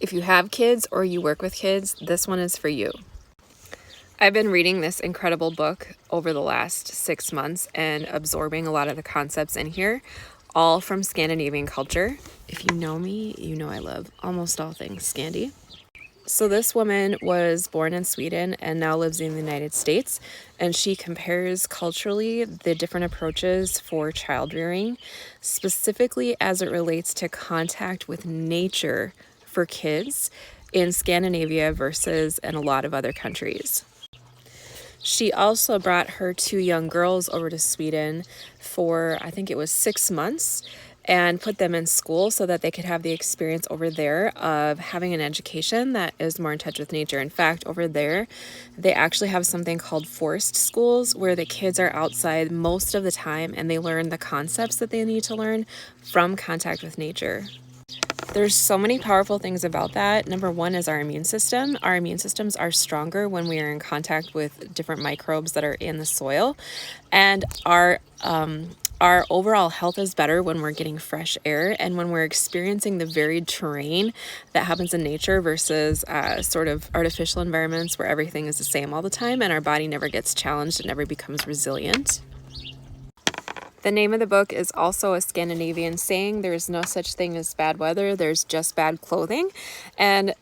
If you have kids or you work with kids, this one is for you. I've been reading this incredible book over the last 6 months and absorbing a lot of the concepts in here, all from Scandinavian culture. If you know me, you know I love almost all things Scandi. So this woman was born in Sweden and now lives in the United States, and she compares culturally the different approaches for child rearing, specifically as it relates to contact with nature for kids in Scandinavia versus in a lot of other countries. She also brought her 2 young girls over to Sweden for, I think it was 6 months, and put them in school so that they could have the experience over there of having an education that is more in touch with nature. In fact, over there, they actually have something called forest schools where the kids are outside most of the time and they learn the concepts that they need to learn from contact with nature. There's so many powerful things about that. Number one is our immune system. Our immune systems are stronger when we are in contact with different microbes that are in the soil. And our overall health is better when we're getting fresh air and when we're experiencing the varied terrain that happens in nature versus sort of artificial environments where everything is the same all the time and our body never gets challenged and never becomes resilient. The name of the book is also a Scandinavian saying, there's no such thing as bad weather, there's just bad clothing. And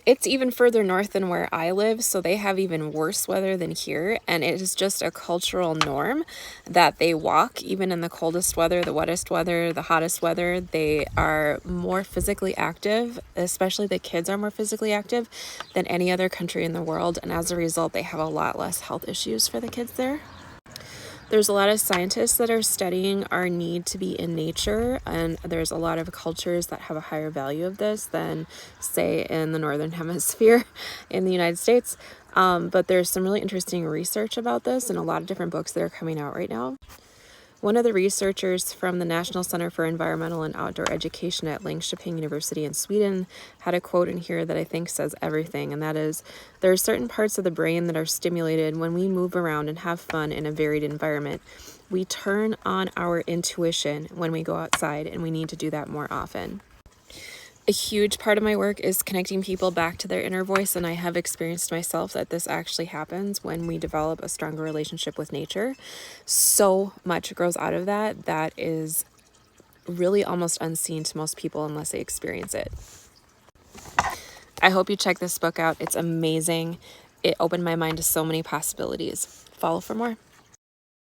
it's even further north than where I live, so they have even worse weather than here. And it is just a cultural norm that they walk, even in the coldest weather, the wettest weather, the hottest weather. They are more physically active, especially the kids are more physically active than any other country in the world. And as a result, they have a lot less health issues for the kids there. There's a lot of scientists that are studying our need to be in nature, and there's a lot of cultures that have a higher value of this than, say, in the Northern Hemisphere in the United States. But there's some really interesting research about this and a lot of different books that are coming out right now. One of the researchers from the National Center for Environmental and Outdoor Education at Linköping University in Sweden had a quote in here that I think says everything, and that is, there are certain parts of the brain that are stimulated when we move around and have fun in a varied environment. We turn on our intuition when we go outside, and we need to do that more often. A huge part of my work is connecting people back to their inner voice, and I have experienced myself that this actually happens when we develop a stronger relationship with nature. So much grows out of that that is really almost unseen to most people unless they experience it. I hope you check this book out. It's amazing. It opened my mind to so many possibilities. Follow for more.